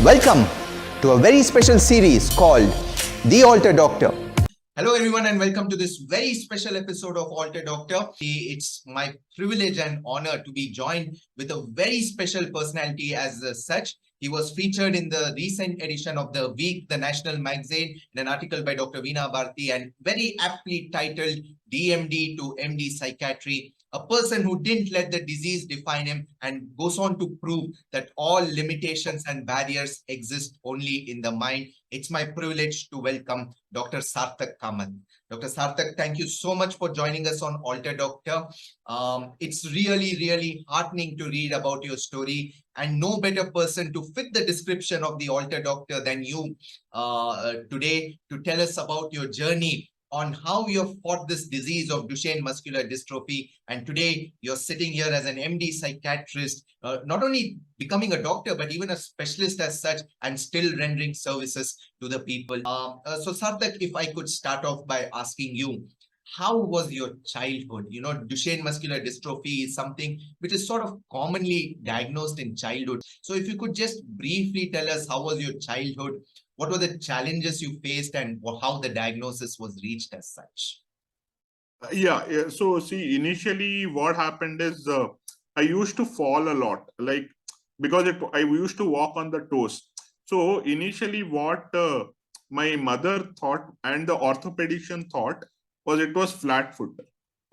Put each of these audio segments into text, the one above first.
Welcome to a very special series called The Alterdoctor. Hello everyone and welcome to this very special episode of Alterdoctor. It's my privilege and honor to be joined with a very special personality as such. He was featured in the recent edition of The Week, the national magazine, in an article by Dr. Veena Bharti and very aptly titled DMD to MD Psychiatry. A person who didn't let the disease define him and goes on to prove that all limitations and barriers exist only in the mind. It's my privilege to welcome Dr. Sarthak Kamath. Dr. Sarthak, thank you so much for joining us on Alterdoctor. It's really heartening to read about your story, and no better person to fit the description of the Alterdoctor than you today to tell us about your journey on how you have fought this disease of Duchenne Muscular Dystrophy. And today you're sitting here as an MD psychiatrist, not only becoming a doctor, but even a specialist as such, and still rendering services to the people. So Sarthak, if I could start off by asking you, how was your childhood? You know, Duchenne Muscular Dystrophy is something which is sort of commonly diagnosed in childhood. So if you could just briefly tell us, how was your childhood? What were the challenges you faced and how the diagnosis was reached as such? Yeah. So see, initially what happened is I used to fall a lot, like because I used to walk on the toes. So initially what my mother thought and the orthopedician thought was it was flat foot.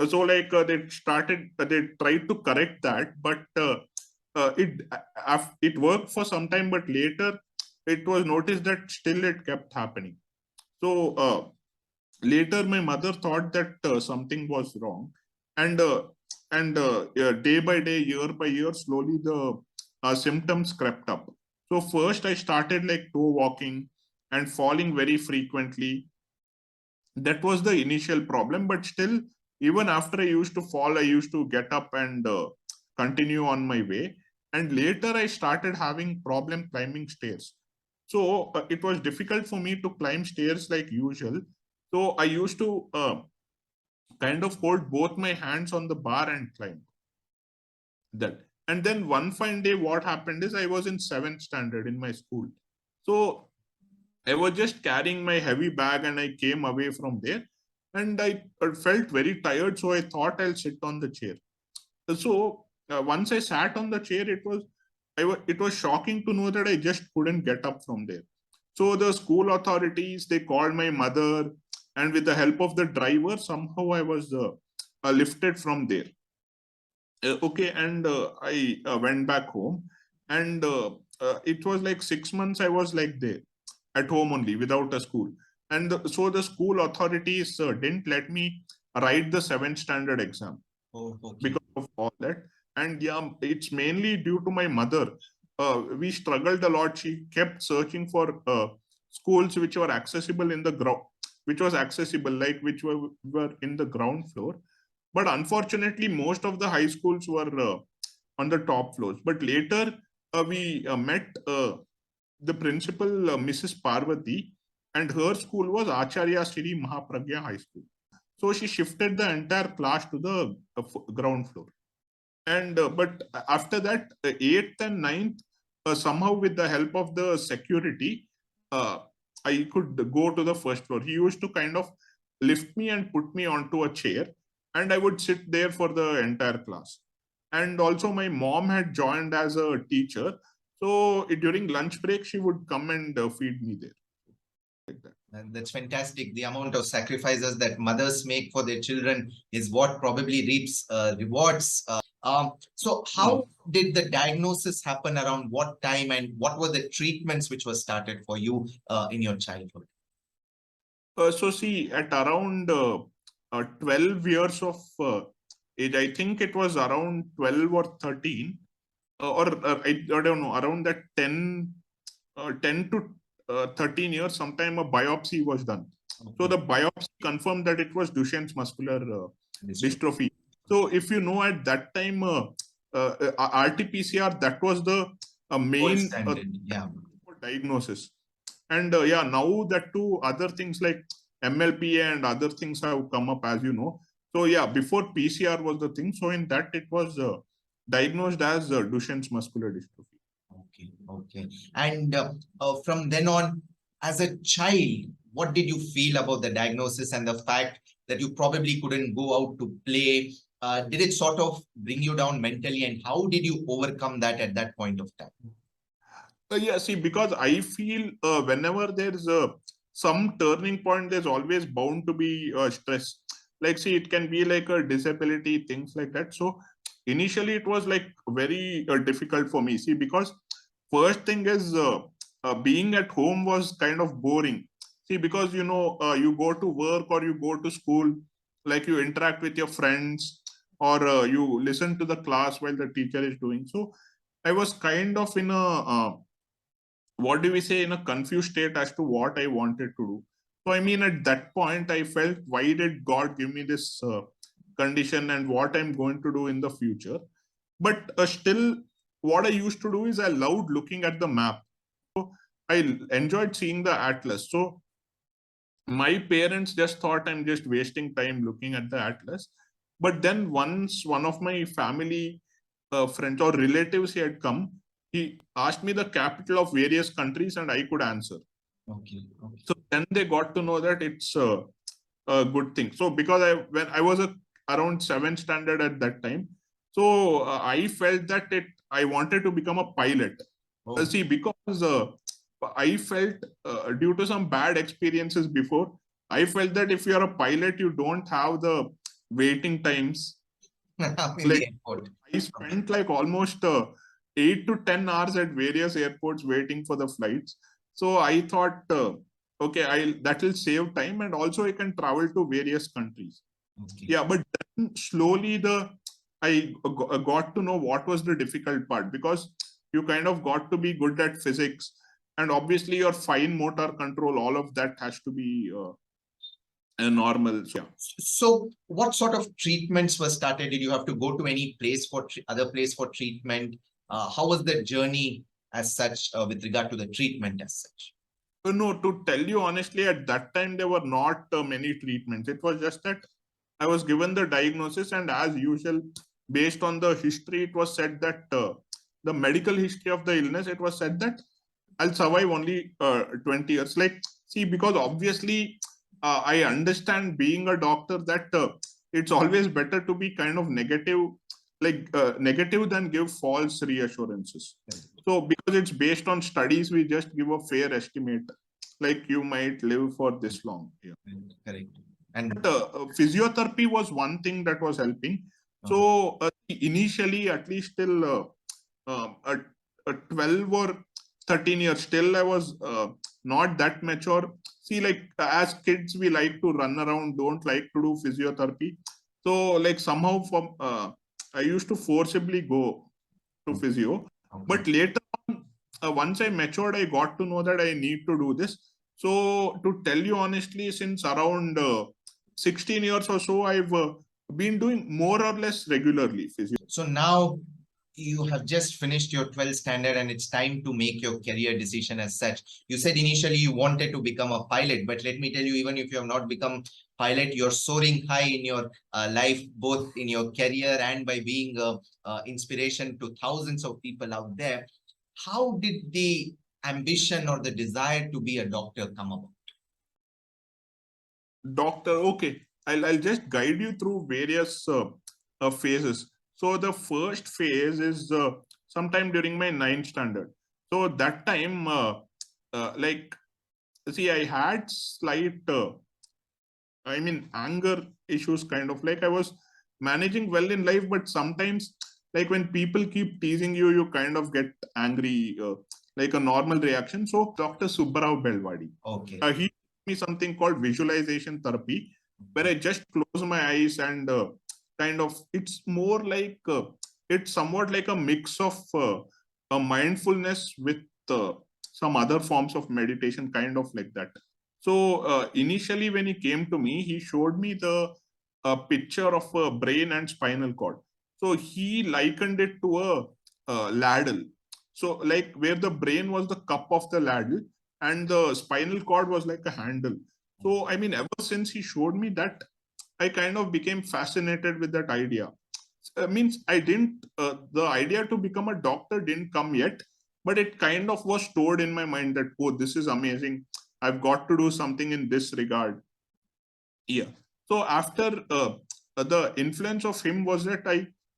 So like they tried to correct that, but it worked for some time, but later it was noticed that still it kept happening. So later my mother thought that something was wrong, and day by day, year by year, slowly the symptoms crept up. So first I started like toe walking and falling very frequently. That was the initial problem, but still, even after I used to fall, I used to get up and continue on my way. And later I started having problem climbing stairs. So it was difficult for me to climb stairs like usual. So I used to kind of hold both my hands on the bar and climb that. And then one fine day, what happened is I was in 7th standard in my school. So I was just carrying my heavy bag and I came away from there, and I felt very tired. So I thought I'll sit on the chair. So once I sat on the chair, it was shocking to know that I just couldn't get up from there. So the school authorities, they called my mother, and with the help of the driver, somehow I was lifted from there. Okay, and I went back home, and it was like 6 months I was like there at home only without a school. And so the school authorities didn't let me write the 7th standard exam. Oh, okay. Because of all that. And yeah, it's mainly due to my mother. We struggled a lot. She kept searching for schools which were accessible in the ground, which were in the ground floor. But unfortunately, most of the high schools were on the top floors. But later, we met the principal, Mrs. Parvati, and her school was Acharya Shri Mahapragya High School. So she shifted the entire class to the ground floor. And but after that, 8th and 9th, somehow with the help of the security, I could go to the first floor. He used to kind of lift me and put me onto a chair, and I would sit there for the entire class. And also my mom had joined as a teacher. So during lunch break, she would come and feed me there. Like that. That's fantastic. The amount of sacrifices that mothers make for their children is what probably reaps rewards. So how did the diagnosis happen, around what time, and what were the treatments which were started for you in your childhood? So see, at around 12 years of age, I think it was around 12 or 13, I don't know, around that 10 to 13 years, sometime a biopsy was done. Okay. So the biopsy confirmed that it was Duchenne's muscular dystrophy. So if you know, at that time, RT-PCR, that was the main diagnosis. And yeah, now that too, other things like MLPA and other things have come up, as you know. So yeah, before PCR was the thing. So in that, it was diagnosed as Duchenne's muscular dystrophy. Okay. And from then on, as a child, what did you feel about the diagnosis and the fact that you probably couldn't go out to play? Did it sort of bring you down mentally, and how did you overcome that at that point of time? Yeah, see, because I feel whenever there's some turning point, there's always bound to be stress. Like, see, it can be like a disability, things like that. So initially, it was like very difficult for me. See, because first thing is being at home was kind of boring. See, because you go to work or you go to school, like you interact with your friends or you listen to the class while the teacher is doing. So I was kind of in a what do we say, in a confused state as to what I wanted to do. So I mean, at that point, I felt, why did God give me this condition and what I'm going to do in the future? But still, what I used to do is I loved looking at the map. So I enjoyed seeing the atlas. So my parents just thought I'm just wasting time looking at the atlas. But then once one of my family friends or relatives, he had come, he asked me the capital of various countries and I could answer. Okay. So then they got to know that it's a good thing. So because when I was around 7th standard at that time, so I felt that I wanted to become a pilot. Oh. See, because I felt due to some bad experiences before, I felt that if you're a pilot, you don't have the waiting times. In Like, the airport. I spent like almost 8 to 10 hours at various airports waiting for the flights. So I thought, okay, that will save time, and also I can travel to various countries. Okay. Yeah, but then slowly I got to know what was the difficult part, because you kind of got to be good at physics, and obviously your fine motor control, all of that has to be normal. So, yeah. So what sort of treatments were started? Did you have to go to any place for other place for treatment? How was the journey as such with regard to the treatment as such? No, to tell you honestly, at that time there were not many treatments. It was just that I was given the diagnosis, and as usual, based on the history, it was said that the medical history of the illness, it was said that I'll survive only 20 years. Like, see, because obviously I understand, being a doctor, that it's always better to be kind of negative, negative than give false reassurances. So because it's based on studies, we just give a fair estimate, like you might live for this long. Yeah. Correct. And But physiotherapy was one thing that was helping. So initially, at least till at 12 or 13 years, still I was not that mature. See, like as kids, we like to run around, don't like to do physiotherapy. So like somehow I used to forcibly go to physio. But later on, once I matured, I got to know that I need to do this. So to tell you honestly, since around 16 years or so, I've been doing more or less regularly physio. so now you have just finished your 12th standard and it's time to make your career decision as such. You said initially you wanted to become a pilot, but let me tell you, even if you have not become pilot, you're soaring high in your life, both in your career and by being inspiration to thousands of people out there. How did the ambition or the desire to be a doctor come about? Doctor, okay, I'll just guide you through various phases. So the first phase is sometime during my 9th standard. So that time, like, see, I had slight, anger issues, kind of like I was managing well in life, but sometimes, like when people keep teasing you, you kind of get angry, like a normal reaction. So Dr. Subbarao Belwadi, Okay. he taught me something called visualization therapy, where I just close my eyes and kind of, it's more like, it's somewhat like a mix of a mindfulness with some other forms of meditation, kind of like that. So initially, when he came to me, he showed me the picture of a brain and spinal cord. So he likened it to a ladle. So like where the brain was the cup of the ladle and the spinal cord was like a handle. So I mean, ever since he showed me that, I kind of became fascinated with that idea. Means I didn't, the idea to become a doctor didn't come yet, but it kind of was stored in my mind that, oh, this is amazing. I've got to do something in this regard. Yeah. So after the influence of him was that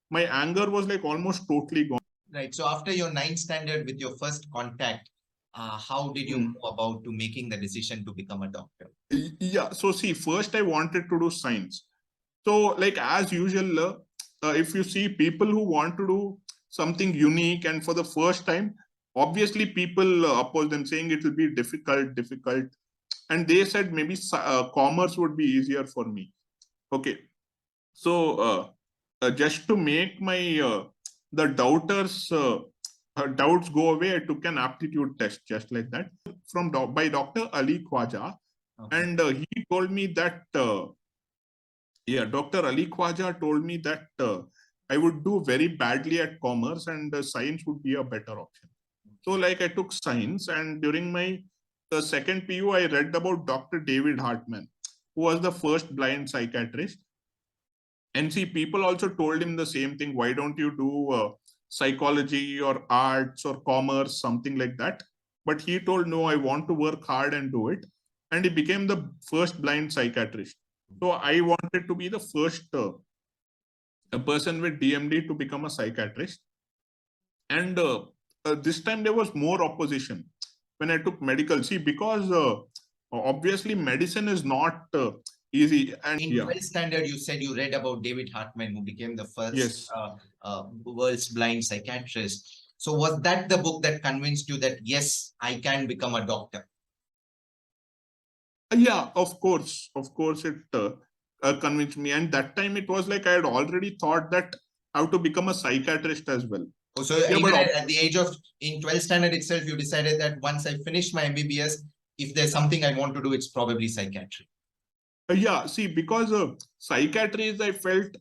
my anger was like almost totally gone. Right. So after your ninth standard with your first contact, how did you go about to making the decision to become a doctor? Yeah. So see, first I wanted to do science. So like as usual, if you see people who want to do something unique and for the first time, obviously people oppose them saying it will be difficult. And they said maybe commerce would be easier for me. Okay. So just to make my the doubters doubts go away, I took an aptitude test just like that from by Dr. Ali Khwaja. Okay. And he told me that Dr. Ali Khwaja told me that I would do very badly at commerce and science would be a better option. So like I took science, and during my second PU, I read about Dr. David Hartman, who was the first blind psychiatrist. And see, people also told him the same thing. Why don't you do psychology or arts or commerce, something like that? But he told, no, I want to work hard and do it. And he became the first blind psychiatrist. So I wanted to be the first a person with DMD to become a psychiatrist. And this time there was more opposition when I took medical. See, because obviously medicine is not easy. And in 12th standard, you said you read about David Hartman, who became the first world's blind psychiatrist. So was that the book that convinced you that, yes, I can become a doctor? Yeah, of course it convinced me. And that time it was like I had already thought that how to become a psychiatrist as well. Oh, so even at the age of, in 12th standard itself, you decided that once I finish my MBBS, if there's something I want to do, it's probably psychiatry. Yeah, see, because psychiatry is, I felt,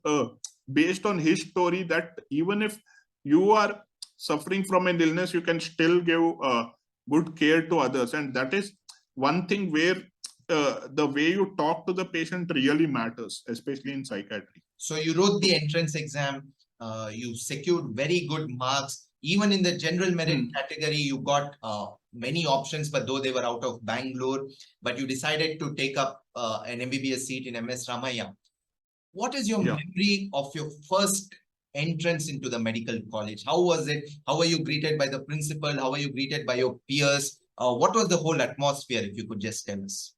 based on his story, that even if you are suffering from an illness, you can still give good care to others. And that is one thing where the way you talk to the patient really matters, especially in psychiatry. So you wrote the entrance exam, you secured very good marks. Even in the general merit category, you got many options, but though they were out of Bangalore, but you decided to take up an MBBS seat in MS Ramaiah. What is your memory of your first entrance into the medical college? How was it? How were you greeted by the principal? How were you greeted by your peers? What was the whole atmosphere, if you could just tell us?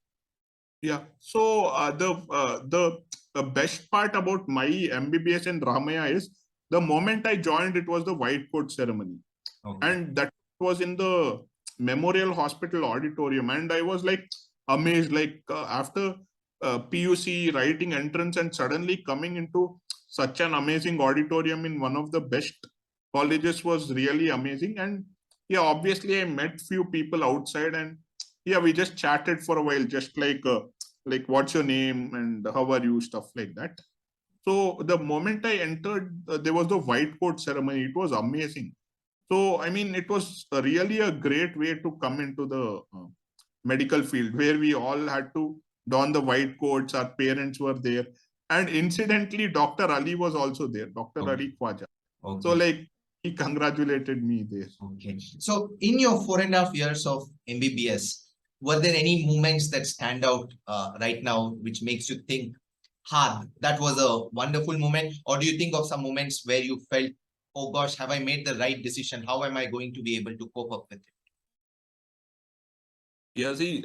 Yeah, so the best part about my MBBS in Ramaiah is the moment I joined, it was the white coat ceremony. Okay. And that was in the Memorial Hospital auditorium. And I was like amazed, like after PUC writing entrance and suddenly coming into such an amazing auditorium in one of the best colleges was really amazing. And yeah, obviously I met few people outside, and yeah, we just chatted for a while, just like what's your name and how are you, stuff like that. So the moment I entered, there was the white coat ceremony. It was amazing. So, I mean, it was really a great way to come into the medical field, where we all had to don the white coats. Our parents were there. And incidentally, Dr. Ali was also there, Dr. Ali Khwaja. Okay. So, like, he congratulated me there. Okay. So, in your 4.5 years of MBBS, were there any moments that stand out right now, which makes you think, that was a wonderful moment? Or do you think of some moments where you felt, oh gosh, have I made the right decision? How am I going to be able to cope up with it? Yeah, see,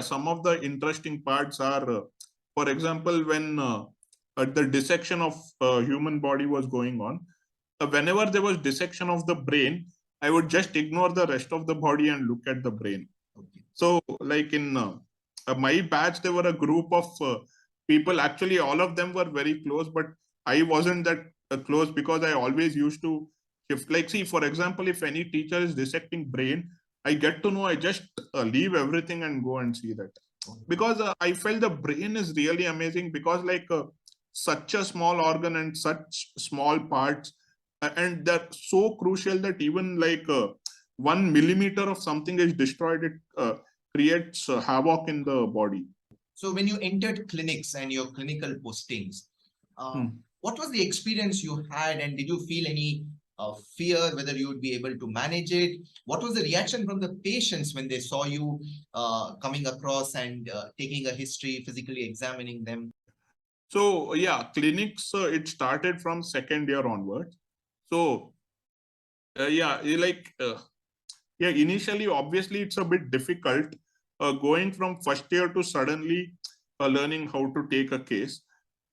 some of the interesting parts are, for example, when the dissection of human body was going on, whenever there was dissection of the brain, I would just ignore the rest of the body and look at the brain. Okay. So, like in my batch, there were a group of people. Actually, all of them were very close, but I wasn't that close because I always used to shift. Like, see, for example, if any teacher is dissecting brain, I get to know, I just leave everything and go and see that. Because I felt the brain is really amazing, because like such a small organ and such small parts, and they're so crucial that even like 1 millimeter of something is destroyed, it creates havoc in the body. So when you entered clinics and your clinical postings, what was the experience you had, and did you feel any fear, whether you would be able to manage it? What was the reaction from the patients when they saw you coming across and taking a history, physically examining them? So yeah, clinics, it started from second year onwards. So initially, obviously, it's a bit difficult going from first year to suddenly learning how to take a case.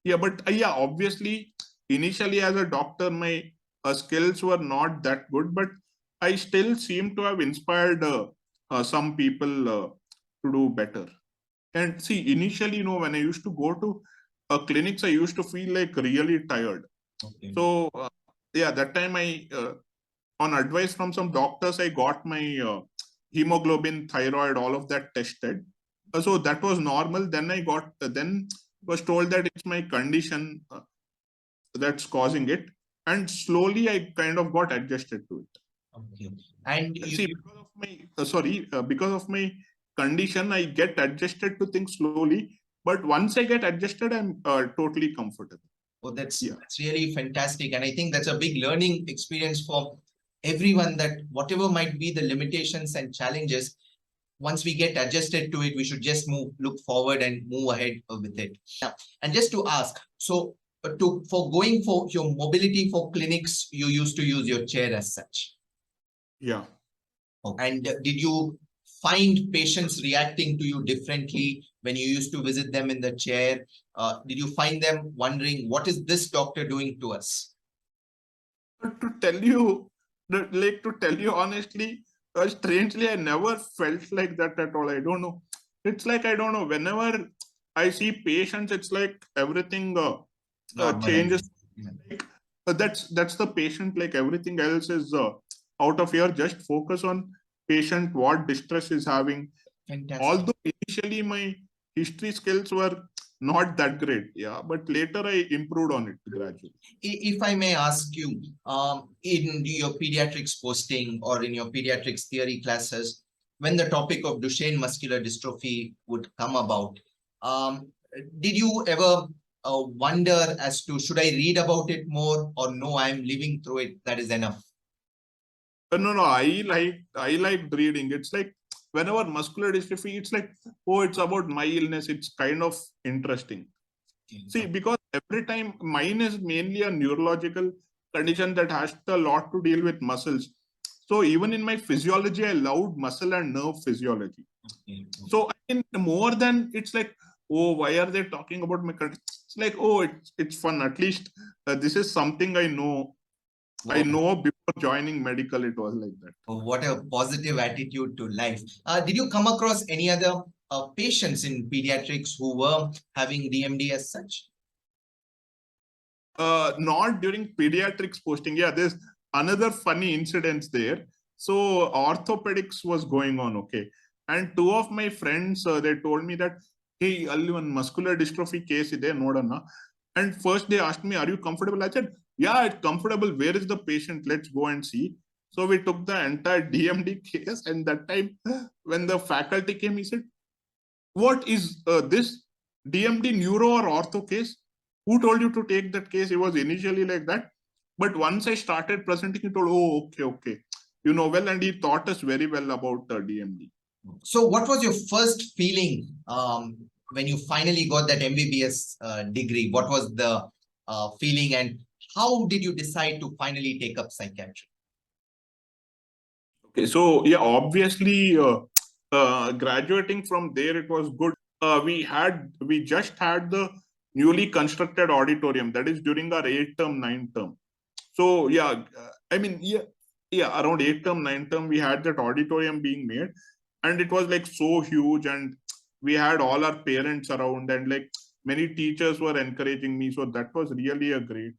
Yeah, but obviously, initially as a doctor, my skills were not that good, but I still seem to have inspired some people to do better. And see, initially, when I used to go to clinics, I used to feel like really tired. Okay. So, that time on advice from some doctors, I got my hemoglobin, thyroid, all of that tested. So that was normal. Then then was told that it's my condition that's causing it. And slowly I kind of got adjusted to it. Okay. And see, because of my condition, I get adjusted to things slowly. But once I get adjusted, I'm totally comfortable. Oh, that's really fantastic. And I think that's a big learning experience for everyone, that whatever might be the limitations and challenges, once we get adjusted to it, we should just look forward and move ahead with it. Yeah. And just to ask, so for going for your mobility for clinics, you used to use your chair as such. Yeah. And did you find patients reacting to you differently when you used to visit them in the chair? Did you find them wondering, what is this doctor doing to us? To tell you honestly, strangely, I never felt like that at all. I don't know. It's like, I don't know, whenever I see patients, it's like everything changes. Yeah. Like, that's the patient. Like, everything else is out of here. Just focus on patient, what distress is having. Fantastic. Although initially my history skills were not that great, but later I improved on it gradually. If I may ask you, in your pediatrics posting or in your pediatrics theory classes, when the topic of Duchenne muscular dystrophy would come about, did you ever wonder as to, should I read about it more, or no, I'm living through it, that is enough? No, I like reading. It's like, whenever muscular dystrophy, it's like, oh, it's about my illness. It's kind of interesting. See, because every time, mine is mainly a neurological condition that has a lot to deal with muscles. So even in my physiology, I loved muscle and nerve physiology. So I mean, more than it's like, oh, why are they talking about my condition? It's like, oh, it's fun. At least this is something I know. Wow. I know before joining medical, it was like that. What a positive attitude to life. Did you come across any other patients in pediatrics who were having DMD as such? Not during pediatrics posting. Yeah, there's another funny incidents there. So orthopedics was going on, okay. And two of my friends, they told me that, hey, ಅಲ್ಲಿ one muscular dystrophy case ಇದೆ ನೋಡೋಣ. And first they asked me, are you comfortable? I said, yeah, it's comfortable. Where is the patient? Let's go and see. So we took the entire DMD case, and that time when the faculty came, he said, what is this DMD neuro or ortho case? Who told you to take that case? It was initially like that. But once I started presenting, he told, oh, okay. You know well, and he taught us very well about DMD. So what was your first feeling when you finally got that MBBS degree? What was the feeling, and how did you decide to finally take up psychiatry? Okay, so yeah, obviously graduating from there, it was good. We just had the newly constructed auditorium, that is during our 8th term, 9th term. So I mean, around 8th term, 9th term, we had that auditorium being made, and it was like so huge, and we had all our parents around, and like many teachers were encouraging me. So that was really a great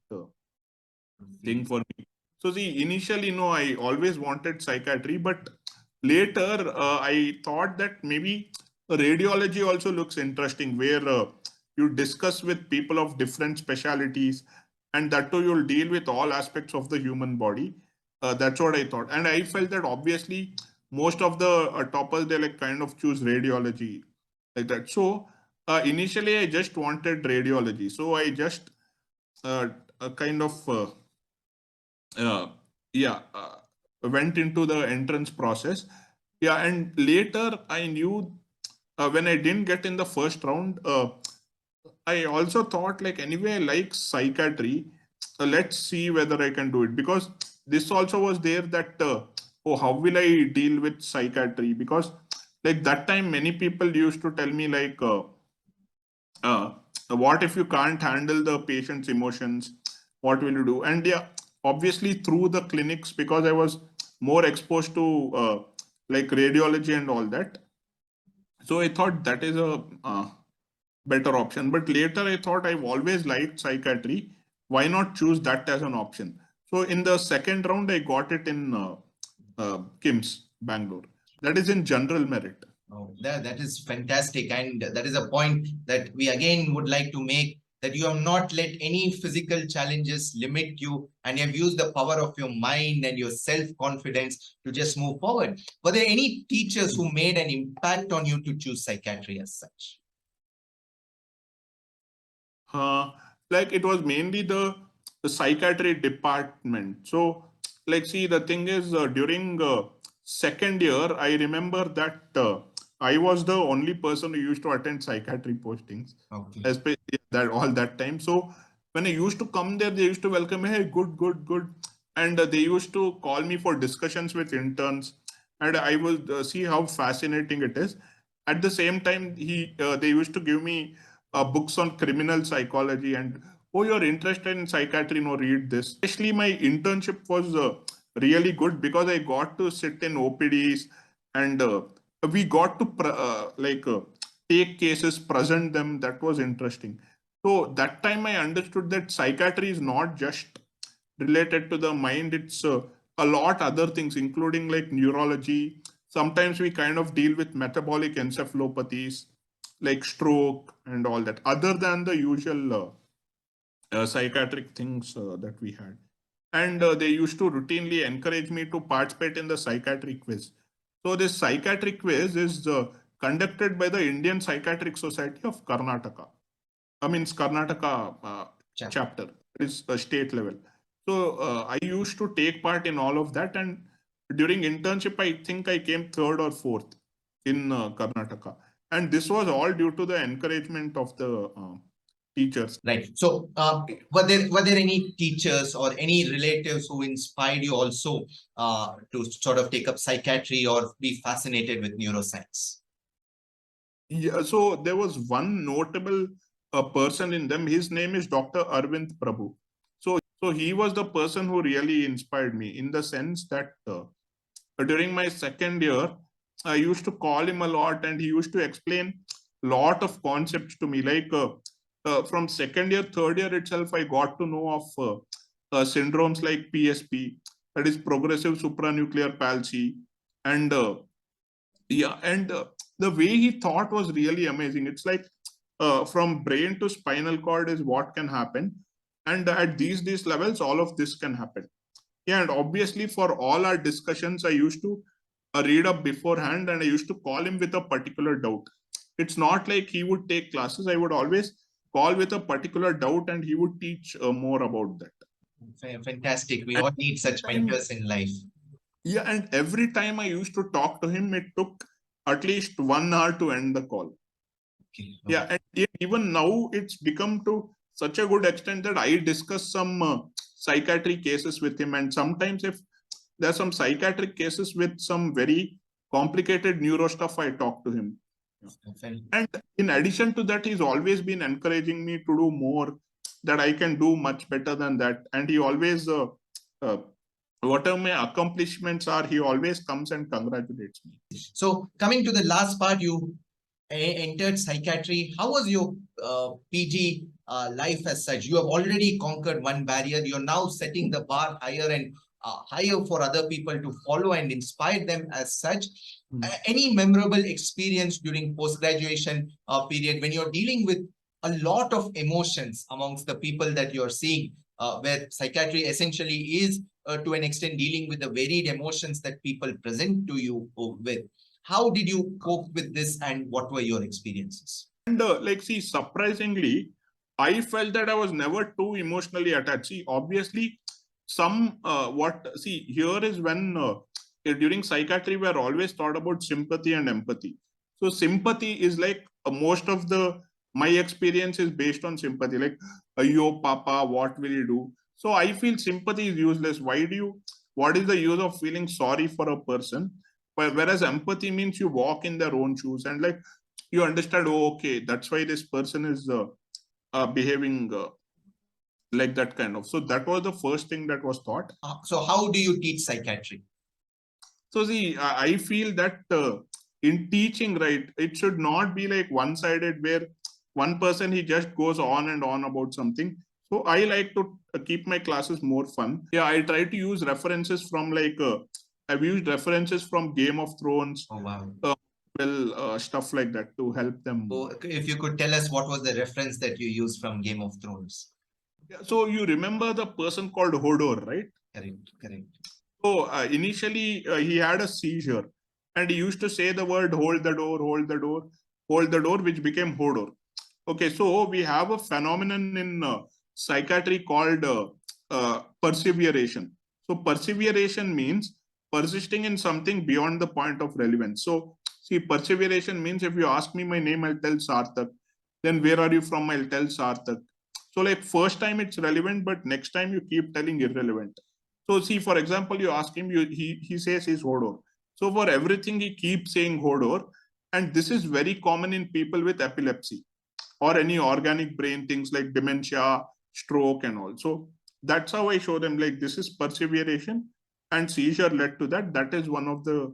thing for me. So see, initially, I always wanted psychiatry, but later I thought that maybe radiology also looks interesting, where you discuss with people of different specialities, and that too you'll deal with all aspects of the human body. That's what I thought, and I felt that obviously most of the toppers, they like kind of choose radiology like that. So initially I just wanted radiology, so I just kind of yeah, went into the entrance process. Yeah, and later I knew when I didn't get in the first round, I also thought like anyway I like psychiatry. Let's see whether I can do it, because this also was there that oh, how will I deal with psychiatry? Because like that time many people used to tell me like uh, what if you can't handle the patient's emotions, what will you do? And yeah, obviously through the clinics, because I was more exposed to like radiology and all that, so I thought that is a better option. But later I thought I've always liked psychiatry, why not choose that as an option? So in the second round I got it in KIMS Bangalore, that is in general merit. Oh, that is fantastic. And that is a point that we again would like to make, that you have not let any physical challenges limit you, and you have used the power of your mind and your self-confidence to just move forward. Were there any teachers who made an impact on you to choose psychiatry as such? Like it was mainly the psychiatry department. So like see, the thing is during second year I remember that I was the only person who used to attend psychiatry postings, Okay. especially that all that time. So when I used to come there, they used to welcome me, hey, good, and they used to call me for discussions with interns, and I would see how fascinating it is. At the same time, they used to give me books on criminal psychology, and oh, you're interested in psychiatry, no, read this. Especially my internship was really good, because I got to sit in OPDs, and we got to take cases, present them. That was interesting. So that time I understood that psychiatry is not just related to the mind, it's a lot other things, including like neurology. Sometimes we kind of deal with metabolic encephalopathies like stroke and all that, other than the usual psychiatric things that we had. And they used to routinely encourage me to participate in the psychiatric quiz. So this psychiatric quiz is conducted by the Indian Psychiatric Society of Karnataka. I mean, it's Karnataka chapter. It's a state level. So I used to take part in all of that. And during internship, I think I came third or fourth in Karnataka. And this was all due to the encouragement of the teachers. Right. So, were there any teachers or any relatives who inspired you also to sort of take up psychiatry or be fascinated with neuroscience? Yeah, so there was one notable person in them. His name is Dr. Arvind Prabhu. So he was the person who really inspired me, in the sense that during my second year, I used to call him a lot, and he used to explain a lot of concepts to me. Like from second year, third year itself, I got to know of syndromes like PSP, that is progressive supranuclear palsy, and yeah, and the way he thought was really amazing. It's like from brain to spinal cord is what can happen, and at these levels, all of this can happen. Yeah, and obviously for all our discussions, I used to read up beforehand, and I used to call him with a particular doubt. It's not like he would take classes. I would always call with a particular doubt, and he would teach more about that. Fantastic. We And all need such time, mentors in life. yeah, and every time I used to talk to him, it took at least 1 hour to end the call. Okay. Yeah, and even now it's become to such a good extent that I discuss some psychiatric cases with him, and sometimes if there's some psychiatric cases with some very complicated neuro stuff, I talk to him. And in addition to that, he's always been encouraging me to do more, that I can do much better than that. And he always, whatever my accomplishments are, he always comes and congratulates me. So, coming to the last part, you entered psychiatry. How was your PG life as such? You have already conquered one barrier. You're now setting the bar higher and higher for other people to follow and inspire them as such. Any memorable experience during post-graduation period when you're dealing with a lot of emotions amongst the people that you're seeing, where psychiatry essentially is to an extent dealing with the varied emotions that people present to you with? How did you cope with this, and what were your experiences? And like, see, surprisingly, I felt that I was never too emotionally attached. See, obviously, here is when during psychiatry we are always taught about sympathy and empathy. So sympathy is like most of my experience is based on sympathy, like yo papa, what will you do? So I feel sympathy is useless. What is the use of feeling sorry for a person? Whereas empathy means you walk in their own shoes and like you understand, oh, okay, that's why this person is behaving like that kind of. So that was the first thing that was taught. So how do you teach psychiatry? So see, I feel that in teaching, right, it should not be like one-sided where one person, he just goes on and on about something. So I like to keep my classes more fun. Yeah, I try to use references from like, I've used references from Game of Thrones. Oh, wow. Stuff like that to help them. So if you could tell us what was the reference that you used from Game of Thrones? Yeah, so you remember the person called Hodor, right? Correct. So initially he had a seizure and he used to say the word hold the door, hold the door, hold the door, which became Hodor. Okay, so we have a phenomenon in psychiatry called perseveration. So perseveration means persisting in something beyond the point of relevance. So see, perseveration means if you ask me my name, I'll tell Sarthak. Then where are you from? I'll tell Sarthak. So like first time it's relevant, but next time you keep telling irrelevant. So see, for example, you ask him, he says he's Hodor. So for everything, he keeps saying Hodor. And this is very common in people with epilepsy or any organic brain things like dementia, stroke and all. So that's how I show them like this is perseveration and seizure led to that. That is one of the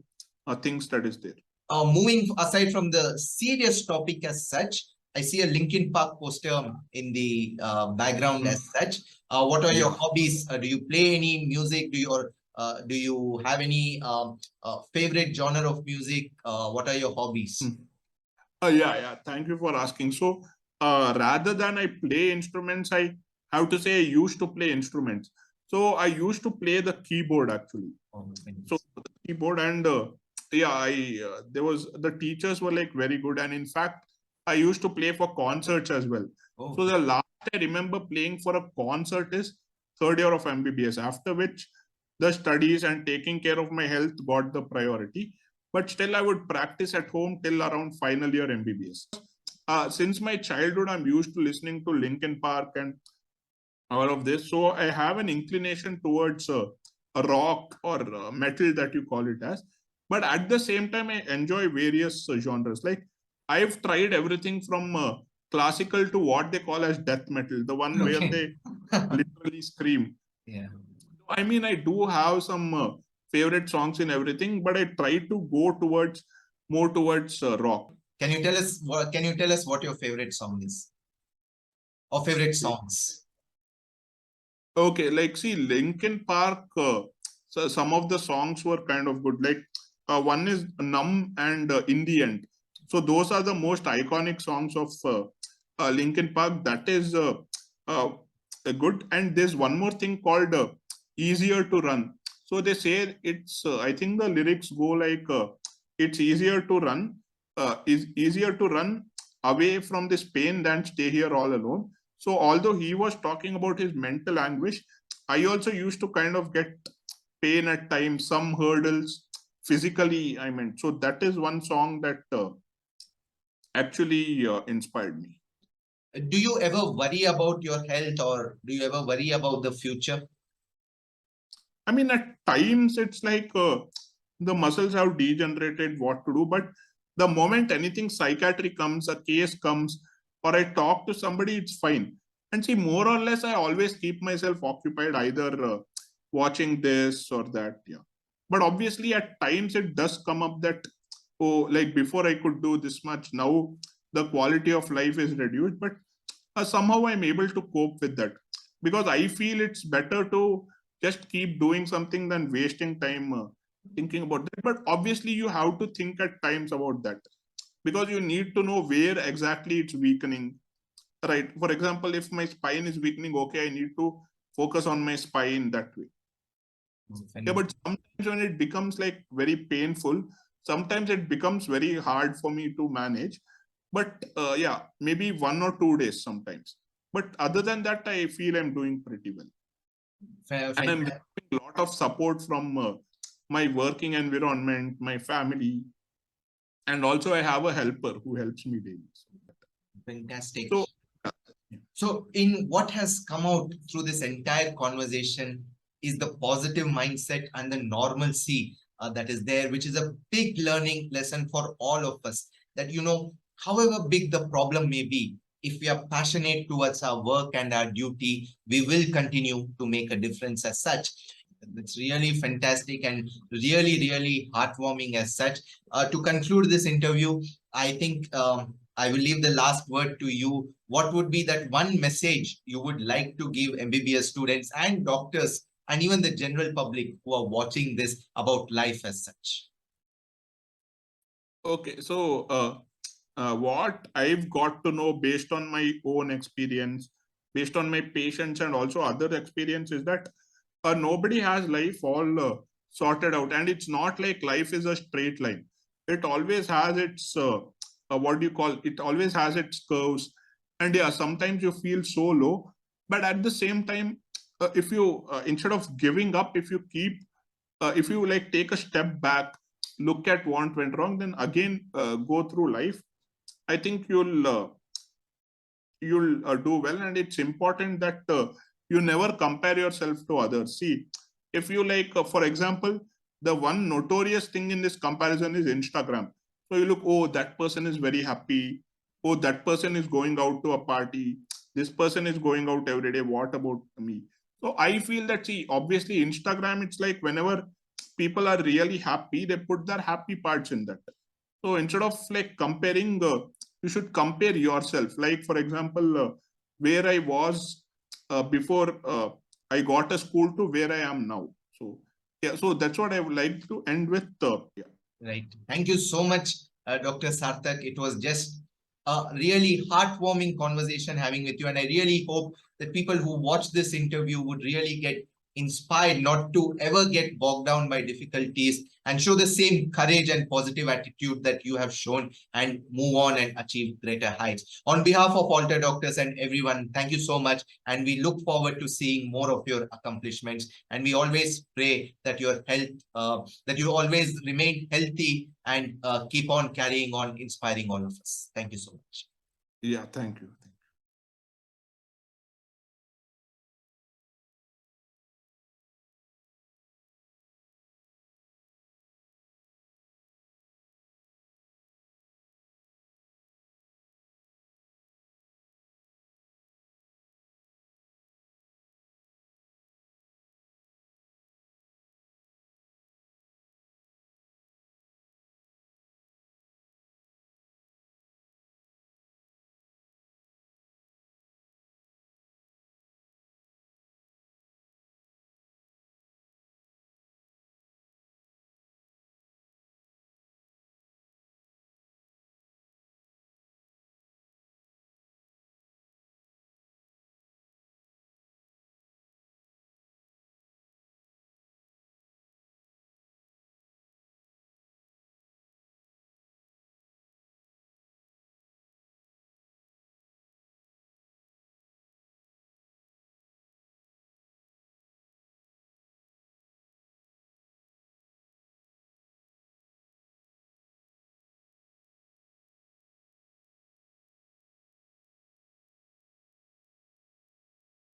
things that is there. Moving aside from the serious topic as such, I see a Linkin Park poster in the background as such. What are your hobbies? Do you play any music? Do you have any favorite genre of music? What are your hobbies? Yeah. Thank you for asking. So rather than I play instruments, I have to say I used to play instruments. So I used to play the keyboard actually. So the keyboard and the teachers were like very good. And in fact, I used to play for concerts as well. Oh. So the last I remember playing for a concert is third year of MBBS, after which the studies and taking care of my health got the priority. But still I would practice at home till around final year MBBS. Since my childhood, I'm used to listening to Linkin Park and all of this. So I have an inclination towards a rock or metal that you call it as. But at the same time, I enjoy various genres. Like I've tried everything from classical to what they call as death metal, the one where they literally scream. Yeah. I mean, I do have some favorite songs in everything, but I try to go more towards rock. Can you tell us what your favorite song is? Or favorite songs? Okay, like see, Linkin Park, so some of the songs were kind of good. Like one is Numb and In the End. So those are the most iconic songs of Linkin Park. That is good. And there's one more thing called Easier to Run. So they say it's, I think the lyrics go like, it's easier to run away from this pain than stay here all alone. So although he was talking about his mental anguish, I also used to kind of get pain at times, some hurdles physically, I meant. So that is one song that actually inspired me. Do you ever worry about your health, or do you ever worry about the future? I mean, at times it's like the muscles have degenerated, what to do. But the moment anything psychiatric comes, a case comes, or I talk to somebody, it's fine. And see, more or less, I always keep myself occupied, either watching this or that. Yeah. But obviously, at times it does come up that, oh, like before I could do this much, now the quality of life is reduced. But somehow I'm able to cope with that, because I feel it's better to just keep doing something than wasting time thinking about that. But obviously, you have to think at times about that, because you need to know where exactly it's weakening, right? For example, if my spine is weakening, okay, I need to focus on my spine that way. Yeah, but sometimes when it becomes like very painful, sometimes it becomes very hard for me to manage. But yeah, maybe 1 or 2 days sometimes. But other than that, I feel I'm doing pretty well. Fair, And I'm receiving a lot of support from my working environment, my family, and also I have a helper who helps me daily. fantastic. So, So, in what has come out through this entire conversation is the positive mindset and the normalcy that is there, which is a big learning lesson for all of us. That, however big the problem may be, if we are passionate towards our work and our duty, we will continue to make a difference as such. It's really fantastic and really, really heartwarming as such. To conclude this interview, I think I will leave the last word to you. What would be that one message you would like to give MBBS students and doctors and even the general public who are watching this about life as such? okay, so what I've got to know based on my own experience, based on my patients and also other experience is that nobody has life all sorted out, and it's not like life is a straight line. It always has its what do you call it? Always has its curves, and yeah, sometimes you feel so low, but at the same time, if you instead of giving up, if you like take a step back, look at what went wrong, then again go through life, I think you'll do well. And it's important that you never compare yourself to others. See, if you like for example, the one notorious thing in this comparison is Instagram. So you look, oh, that person is very happy, oh, that person is going out to a party, this person is going out every day, what about me? So I feel that, see, obviously Instagram, it's like whenever people are really happy, they put their happy parts in that. So instead of like comparing, you should compare yourself. Like, for example, where I was before I got a school to where I am now. So, yeah, so that's what I would like to end with. Yeah. Right. Thank you so much, Dr. Sarthak. It was just a really heartwarming conversation having with you. And I really hope that people who watch this interview would really get inspired not to ever get bogged down by difficulties and show the same courage and positive attitude that you have shown and move on and achieve greater heights. On behalf of Alterdoctors and everyone, thank you so much. And we look forward to seeing more of your accomplishments. And we always pray that your health, that you always remain healthy and keep on carrying on, inspiring all of us. Thank you so much. Yeah, thank you.